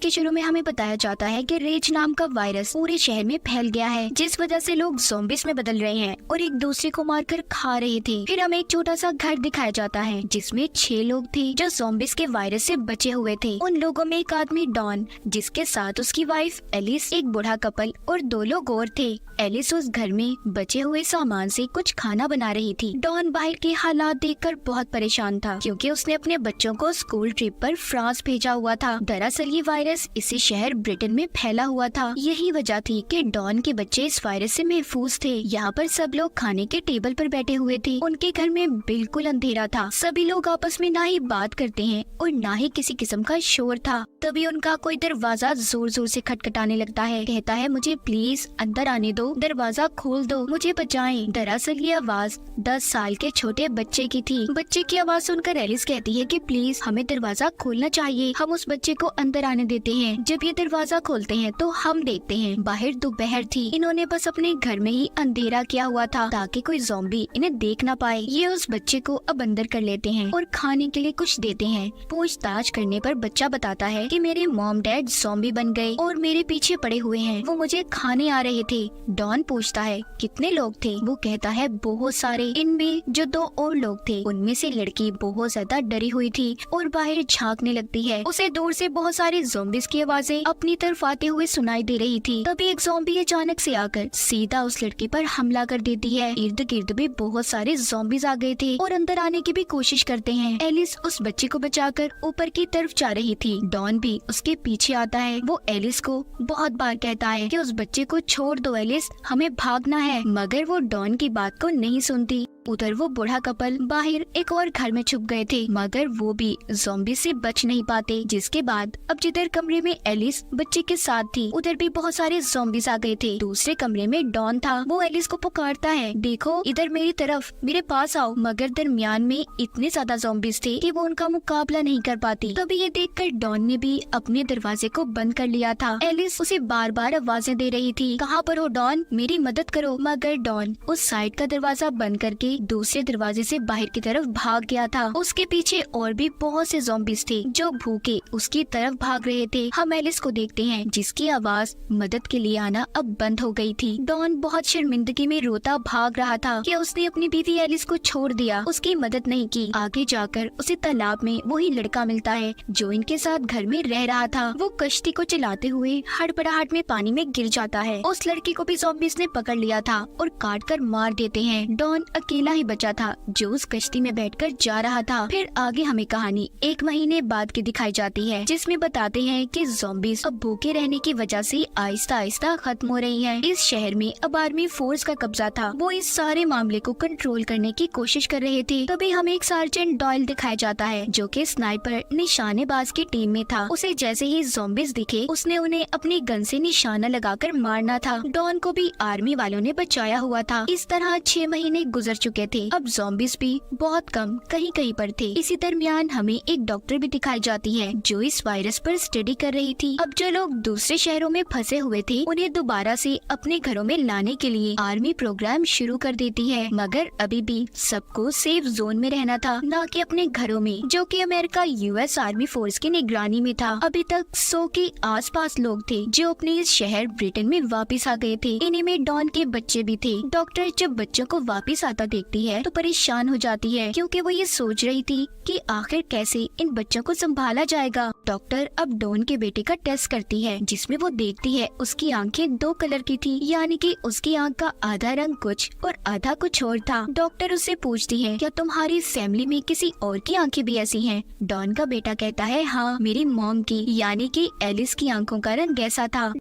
के शुरू में हमें बताया जाता है कि रेज नाम का वायरस पूरे शहर में फैल गया है, जिस वजह से लोग ज़ॉम्बिस में बदल रहे हैं और एक दूसरे को मारकर खा रहे थे। फिर हमें एक छोटा सा घर दिखाया जाता है जिसमें 6 लोग थे जो ज़ॉम्बिस के वायरस से बचे हुए थे। उन लोगों में एक आदमी डॉन, जिसके साथ उसकी वाइफ एलिस, एक बूढ़ा कपल और 2 लोग और थे। एलिस उस घर में बचे हुए सामान से कुछ खाना बना रही थी। डॉन बाहर के हालात देखकर बहुत परेशान था क्योंकि उसने अपने बच्चों को स्कूल ट्रिप पर फ्रांस भेजा हुआ था। दरअसल ये वायरस इसी शहर ब्रिटेन में फैला हुआ था। यही वजह थी कि डॉन के बच्चे इस वायरस से महफूज थे। यहाँ पर सब लोग खाने के टेबल पर बैठे हुए थे। उनके घर में बिल्कुल अंधेरा था। सभी लोग आपस में ना ही बात करते हैं और ना ही किसी किस्म का शोर था। तभी उनका कोई दरवाजा जोर जोर से खटखटाने लगता है। कहता है, मुझे प्लीज अंदर आने दो, दरवाजा खोल दो, मुझे बचाएं। दरअसल ये आवाज 10 साल के छोटे बच्चे की थी। बच्चे की आवाज सुनकर एलिस कहती है कि प्लीज हमें दरवाजा खोलना चाहिए, हम उस बच्चे को अंदर आने देते हैं। जब ये दरवाजा खोलते हैं तो हम देखते हैं बाहर दोपहर थी। इन्होंने बस अपने घर में ही अंधेरा किया हुआ था ताकि कोई ज़ॉम्बी इन्हें देख ना पाए। ये उस बच्चे को अब अंदर कर लेते हैं और खाने के लिए कुछ देते हैं। पूछताछ करने पर बच्चा बताता है कि मेरे मॉम डैड ज़ॉम्बी बन गए और मेरे पीछे पड़े हुए हैं, वो मुझे खाने आ रहे थे। डॉन पूछता है कितने लोग थे? वो कहता है बहुत सारे। इनमें जो 2 और लोग थे उनमें से लड़की बहुत ज्यादा डरी हुई थी और बाहर झांकने लगती है। उसे दूर से बहुत सारे ज़ॉम्बिस की आवाजें अपनी तरफ आते हुए सुनाई दे रही थी। तभी एक ज़ॉम्बी अचानक से आकर सीधा उस लड़की पर हमला कर देती है। इर्द गिर्द भी बहुत सारे ज़ॉम्बिस आ गए थे और अंदर आने की भी कोशिश करते हैं। एलिस उस बच्चे को बचाकर ऊपर की तरफ जा रही थी। डॉन भी उसके पीछे आता है। वो एलिस को बहुत बार कहता है कि उस बच्चे को छोड़ दो एलिस, हमें भागना है, मगर वो डॉन की बात को नहीं सुनती। उधर वो बूढ़ा कपल बाहर एक और घर में छुप गए थे, मगर वो भी ज़ॉम्बी से बच नहीं पाते। जिसके बाद अब जिधर कमरे में एलिस बच्चे के साथ थी उधर भी बहुत सारे ज़ॉम्बीज आ गए थे। दूसरे कमरे में डॉन था। वो एलिस को पुकारता है, देखो इधर मेरी तरफ, मेरे पास आओ, मगर दरमियान में इतने ज्यादा ज़ॉम्बीज थे कि वो उनका मुकाबला नहीं कर पाती। तभी ये देखकर डॉन ने भी अपने दरवाजे को बंद कर लिया था। एलिस उसे बार बार आवाजें दे रही थी, कहाँ पर हो डॉन, मेरी मदद करो, मगर डॉन उस साइड का दरवाजा बंद करके दूसरे दरवाजे से बाहर की तरफ भाग गया था। उसके पीछे और भी बहुत से ज़ॉम्बीज थे जो भूखे उसकी तरफ भाग रहे थे। हम एलिस को देखते हैं जिसकी आवाज मदद के लिए आना अब बंद हो गई थी। डॉन बहुत शर्मिंदगी में रोता भाग रहा था कि उसने अपनी बीवी एलिस को छोड़ दिया, उसकी मदद नहीं की। आगे जाकर उसे तालाब में वही लड़का मिलता है जो इनके साथ घर में रह रहा था। वो कश्ती को चलाते हुए हड़बड़ाहट में पानी में गिर जाता है। उस लड़की को भी ज़ॉम्बीज ने पकड़ लिया था और काट कर मार देते हैं। डॉन अकेला ही बचा था जो उस कश्ती में बैठकर जा रहा था। फिर आगे हमें कहानी 1 महीने बाद की दिखाई जाती है जिसमें बताते हैं कि ज़ॉम्बीज अब भूखे रहने की वजह से आहिस्ता आहिस्ता खत्म हो रही हैं। इस शहर में अब आर्मी फोर्स का कब्जा था। वो इस सारे मामले को कंट्रोल करने की कोशिश कर रहे थे। तभी हमें एक सार्जेंट डॉयल दिखाया जाता है जो कि स्नाइपर निशानेबाज की टीम में था। उसे जैसे ही ज़ॉम्बीज दिखे उसने उन्हें अपनी गन से निशाना लगाकर मारना था। डॉन को भी आर्मी वालों ने बचाया हुआ था। इस तरह 6 महीने गुजर चुके थे। अब ज़ॉम्बीज भी बहुत कम कहीं कहीं पर थे। इसी दरमियान हमें एक डॉक्टर भी दिखाई जाती है जो इस वायरस पर स्टडी कर रही थी। अब जो लोग दूसरे शहरों में फंसे हुए थे उन्हें दोबारा से अपने घरों में लाने के लिए आर्मी प्रोग्राम शुरू कर देती है, मगर अभी भी सबको सेफ जोन में रहना था, न कि अपने घरों में, जो कि अमेरिका US आर्मी फोर्स की निगरानी में था। अभी तक 100 के आसपास लोग थे जो अपने इस शहर ब्रिटेन में वापस आ गए थे। इन्हीं में डॉन के बच्चे भी थे। डॉक्टर जब बच्चों को वापस आता देखती है तो परेशान हो जाती है क्योंकि वो ये सोच रही थी कि आखिर कैसे इन बच्चों को संभाला जाएगा। डॉक्टर अब डॉन के बेटे का टेस्ट करती है जिसमें वो देखती है उसकी आंखें 2 कलर की थी, यानी कि उसकी आंख का आधा रंग कुछ और आधा कुछ और था। डॉक्टर उससे पूछती है, क्या तुम्हारी फैमिली में किसी और की आंखें भी ऐसी हैं? डॉन का बेटा कहता है, हाँ, मेरी मॉम की, यानी कि एलिस की आंखों का रंग ऐसा था।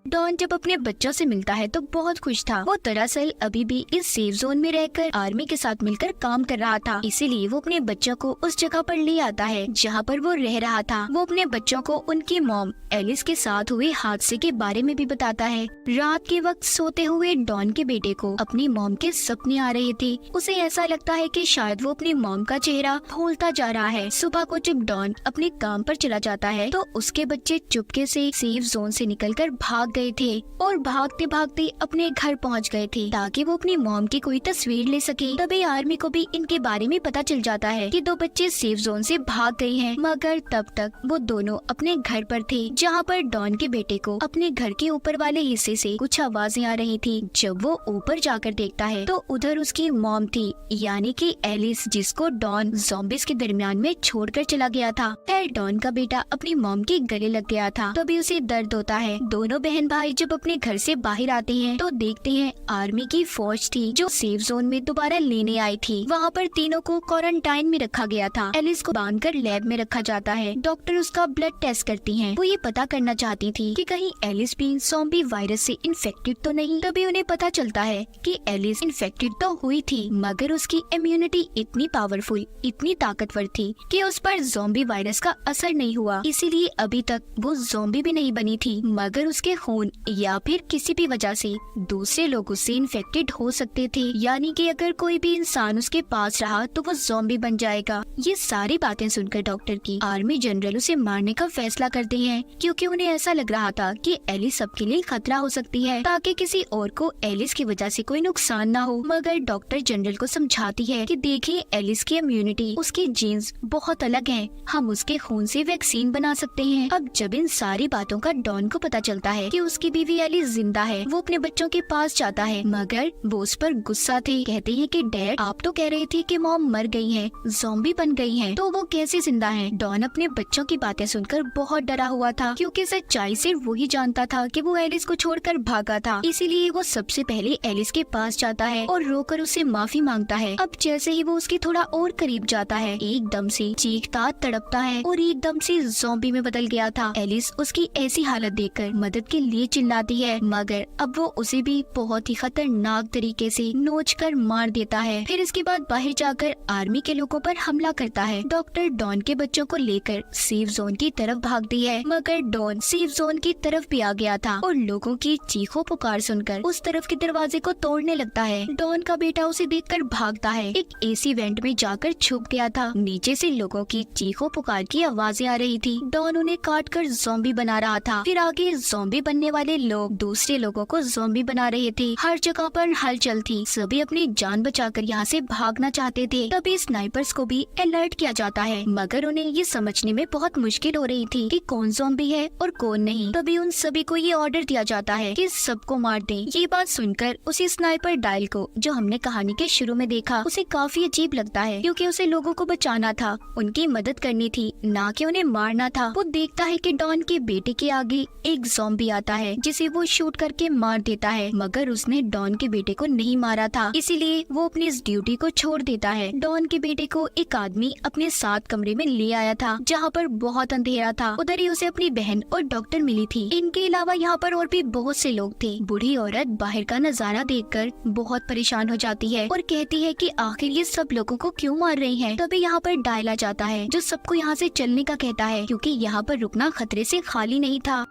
डॉन जब अपने बच्चों से मिलता है तो बहुत खुश था। वो दरअसल अभी भी इस सेफ जोन में रहकर आर्मी के साथ मिलकर काम कर रहा था, इसीलिए वो अपने बच्चों को उस जगह पर ले आता है जहाँ पर वो रह रहा था। वो अपने बच्चों को उनकी मॉम एलिस के साथ हुए हादसे के बारे में भी बताता है। रात के वक्त सोते हुए डॉन के बेटे को अपनी मॉम के सपने आ रहे थे। उसे ऐसा लगता है कि शायद वो अपनी मॉम का चेहरा भूलता जा रहा है। सुबह को जब डॉन अपने काम पर चला जाता है तो उसके बच्चे चुपके से सेफ जोन से निकलकर भाग भाग गए थे और भागते भागते अपने घर पहुंच गए थे ताकि वो अपनी मॉम की कोई तस्वीर ले सके। तभी आर्मी को भी इनके बारे में पता चल जाता है कि दो बच्चे सेफ जोन से भाग गए हैं, मगर तब तक वो दोनों अपने घर पर थे जहाँ पर डॉन के बेटे को अपने घर के ऊपर वाले हिस्से से कुछ आवाजें आ रही थी। जब वो ऊपर जाकर देखता है तो उधर उसकी मॉम थी, यानी कि एलिस, जिसको डॉन ज़ॉम्बीज़ के दरमियान में छोड़कर चला गया था। खैर डॉन का बेटा अपनी मॉम के गले लग गया था, तभी उसे दर्द होता है। दोनों बहन भाई जब अपने घर से बाहर आते हैं तो देखते हैं आर्मी की फौज थी जो सेफ जोन में दोबारा लेने आई थी। वहाँ पर तीनों को क्वारंटाइन में रखा गया था। एलिस को बांधकर लैब में रखा जाता है। डॉक्टर उसका ब्लड टेस्ट करती हैं। वो ये पता करना चाहती थी कि कहीं एलिस भी ज़ॉम्बी वायरस से इन्फेक्टेड तो नहीं। तभी उन्हें पता चलता है कि एलिस इन्फेक्टेड तो हुई थी, मगर उसकी इम्यूनिटी इतनी पावरफुल, इतनी ताकतवर थी कि उस पर ज़ॉम्बी वायरस का असर नहीं हुआ। इसीलिए अभी तक वो ज़ॉम्बी भी नहीं बनी थी, मगर उसके खून या फिर किसी भी वजह से दूसरे लोगों से इन्फेक्टेड हो सकते थे, यानी कि अगर कोई भी इंसान उसके पास रहा तो वो ज़ॉम्बी बन जाएगा। ये सारी बातें सुनकर डॉक्टर की आर्मी जनरल उसे मारने का फैसला करते हैं, क्योंकि उन्हें ऐसा लग रहा था कि एलिस सबके लिए खतरा हो सकती है, ताकि किसी और को एलिस की वजह से कोई नुकसान ना हो। मगर डॉक्टर जनरल को समझाती है कि देखिए एलिस की इम्यूनिटी, उसके जीन्स बहुत अलग हैं, हम उसके खून से वैक्सीन बना सकते हैं। अब जब इन सारी बातों का डॉन को पता चलता है कि उसकी बीवी एलिस जिंदा है, वो अपने बच्चों के पास जाता है, मगर वो उस पर गुस्सा थे। कहते हैं कि डैड, आप तो कह रहे थे कि मॉम मर गई है, ज़ॉम्बी बन गई है, तो वो कैसे जिंदा है? डॉन अपने बच्चों की बातें सुनकर बहुत डरा हुआ था, क्योंकि सच्चाई से वही जानता था कि वो एलिस को छोड़कर भागा था। इसीलिए वो सबसे पहले एलिस के पास जाता है और रोकर उससे माफी मांगता है। अब जैसे ही वो उसके थोड़ा और करीब जाता है, एकदम से चीखता तड़पता है और एकदम से ज़ॉम्बी में बदल गया था। एलिस उसकी ऐसी हालत देखकर मदद के लिए चिल्लाती है, मगर अब वो उसे भी बहुत ही खतरनाक तरीके से नोचकर मार देता है। फिर इसके बाद बाहर जाकर आर्मी के लोगों पर हमला करता है। डॉक्टर डॉन के बच्चों को लेकर सेफ जोन की तरफ भागती है, मगर डॉन सेफ जोन की तरफ भी आ गया था और लोगों की चीखों पुकार सुनकर उस तरफ के दरवाजे को तोड़ने लगता है। डॉन का बेटा उसे देखकर भागता है। एक एसी वेंट में जाकर छुप गया था। नीचे से लोगों की चीखों पुकार की आवाजें आ रही थी। डॉन उन्हें काटकर ज़ॉम्बी बना रहा था। फिर आगे ज़ॉम्बी बनने वाले लोग दूसरे लोगों को ज़ॉम्बी बना रहे थे। हर जगह पर हलचल थी। सभी अपनी जान बचाकर यहाँ से भागना चाहते थे। तभी स्नाइपर्स को भी अलर्ट किया जाता है, मगर उन्हें ये समझने में बहुत मुश्किल हो रही थी कि कौन ज़ॉम्बी है और कौन नहीं। तभी उन सभी को ये ऑर्डर दिया जाता है कि सबको मार दें। ये बात सुनकर उसी स्नाइपर डायल को, जो हमने कहानी के शुरू में देखा, उसे काफी अजीब लगता है, क्योंकि उसे लोगों को बचाना था, उनकी मदद करनी थी, ना कि उन्हें मारना था। वो देखता है कि डॉन के बेटे के आगे एक ज़ॉम्बी आता है, जिसे वो शूट करके मार देता है, मगर उसने डॉन के बेटे को नहीं मारा था, इसीलिए वो अपनी इस ड्यूटी को छोड़ देता है। डॉन के बेटे को एक आदमी अपने साथ कमरे में ले आया था, जहाँ पर बहुत अंधेरा था। उधर ही उसे अपनी बहन और डॉक्टर मिली थी। इनके अलावा यहाँ पर और भी बहुत से लोग थे। बूढ़ी औरत बाहर का नजारा देखकर बहुत परेशान हो जाती है और कहती है कि आखिर ये सब लोगों को क्यों मार रही हैं। तभी यहाँ पर डायल आ जाता है, जो सबको यहाँ से चलने का कहता है, क्योंकि यहाँ पर रुकना खतरे से खाली नहीं था।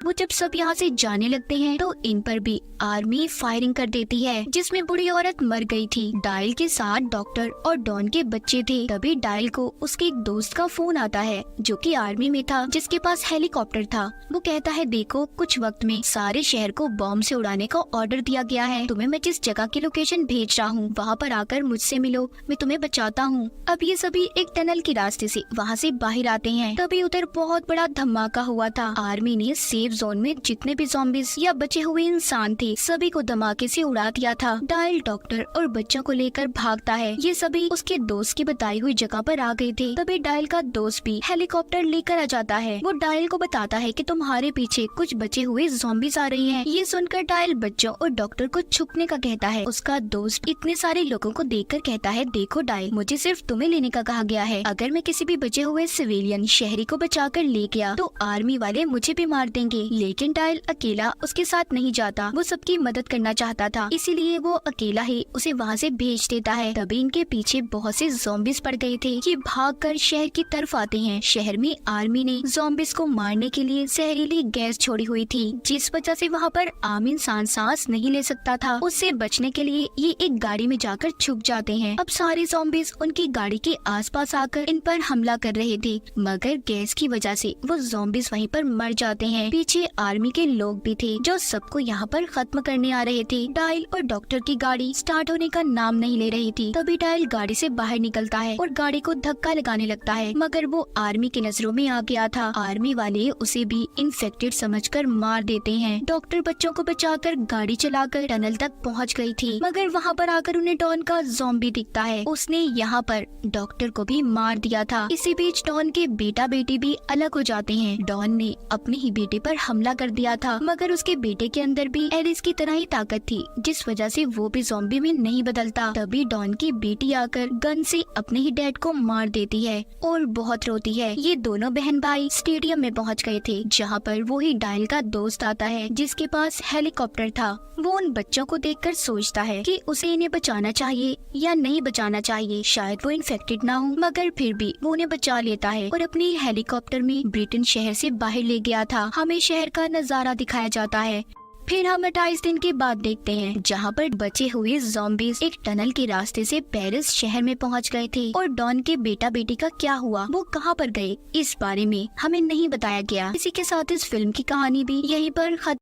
वो जब सब यहाँ से जाने लगते हैं तो इन पर भी आर्मी फायरिंग कर देती है, जिसमें बूढ़ी औरत मर गई थी। डायल के साथ डॉक्टर और डॉन के बच्चे थे। तभी डायल को उसके एक दोस्त का फोन आता है, जो कि आर्मी में था, जिसके पास हेलीकॉप्टर था। वो कहता है, देखो कुछ वक्त में सारे शहर को बॉम्ब से उड़ाने का ऑर्डर दिया गया है। तुम्हें मैं जिस जगह की लोकेशन भेज रहा हूँ, वहाँ पर आकर मुझसे मिलो, मैं तुम्हें बचाता हूँ। अब ये सभी एक टनल के रास्ते से वहाँ से बाहर आते हैं। तभी उधर बहुत बड़ा धमाका हुआ था। आर्मी ने सेफ जोन में जितने भी ज़ॉम्बीज़ या बचे हुए इंसान थे, सभी को धमाके से उड़ा दिया था। डायल डॉक्टर और बच्चों को लेकर भागता है। ये सभी उसके दोस्त की बताई हुई जगह पर आ गए थे। तभी डायल का दोस्त भी हेलीकॉप्टर लेकर आ जाता है। वो डायल को बताता है कि तुम्हारे पीछे कुछ बचे हुए ज़ॉम्बीज़ आ रही हैं। ये सुनकर डायल बच्चों और डॉक्टर को छुपने का कहता है। उसका दोस्त इतने सारे लोगों को देखकर कहता है, देखो डायल, मुझे सिर्फ तुम्हें लेने का कहा गया है। अगर मैं किसी भी बचे हुए सिविलियन शहरी को बचाकर ले गया तो आर्मी वाले मुझे भी मार देंगे। लेकिन डायल अकेला उसके साथ नहीं जाता। वो सबकी मदद करना चाहता था, इसीलिए वो अकेला ही उसे वहाँ से भेज देता है। तभी इनके पीछे बहुत से ज़ॉम्बीज़ पड़ गए थे। ये भागकर शहर की तरफ आते हैं। शहर में आर्मी ने ज़ॉम्बीज़ को मारने के लिए जहरीली गैस छोड़ी हुई थी, जिस वजह से वहाँ पर आम इंसान सांस नहीं ले सकता था। उससे बचने के लिए ये एक गाड़ी में जाकर छुप जाते हैं। अब सारे ज़ॉम्बीज़ उनकी गाड़ी के आसपास आकर इन पर हमला कर रहे थे, मगर गैस की वजह से वो ज़ॉम्बीज़ वहीं पर मर जाते हैं। पीछे अच्छे आर्मी के लोग भी थे जो सबको यहाँ पर खत्म करने आ रहे थे। डायल और डॉक्टर की गाड़ी स्टार्ट होने का नाम नहीं ले रही थी। तभी डायल गाड़ी से बाहर निकलता है और गाड़ी को धक्का लगाने लगता है, मगर वो आर्मी की नजरों में आ गया था। आर्मी वाले उसे भी इन्फेक्टेड समझकर मार देते हैं। डॉक्टर बच्चों को बचाकर गाड़ी चलाकर टनल तक पहुँच गई थी, मगर वहाँ पर आकर उन्हें डॉन का ज़ॉम्बी दिखता है। उसने यहाँ पर डॉक्टर को भी मार दिया था। इसी बीच डॉन के बेटा बेटी भी अलग हो जाते हैं। डॉन ने अपने ही बेटे पर हमला कर दिया था, मगर उसके बेटे के अंदर भी एलिस की तरह ही ताकत थी, जिस वजह से वो भी ज़ॉम्बी में नहीं बदलता। तभी डॉन की बेटी आकर गन से अपने ही डैड को मार देती है और बहुत रोती है। ये दोनों बहन भाई स्टेडियम में पहुंच गए थे, जहां पर वो ही डायल का दोस्त आता है जिसके पास हेलीकॉप्टर था। वो उन बच्चों को देखकर सोचता है कि उसे इन्हें बचाना चाहिए या नहीं बचाना चाहिए। शायद वो इन्फेक्टेड ना हो, मगर फिर भी वो उन्हें बचा लेता है और अपने हेलीकॉप्टर में ब्रिटेन शहर से बाहर ले गया था। हमें शहर का नजारा दिखाया जाता है। फिर हम 28 दिन के बाद देखते हैं, जहाँ पर बचे हुए ज़ॉम्बीज एक टनल के रास्ते से पेरिस शहर में पहुँच गए थे। और डॉन के बेटा बेटी का क्या हुआ, वो कहाँ पर गए, इस बारे में हमें नहीं बताया गया। इसी के साथ इस फिल्म की कहानी भी यहीं पर खत्म।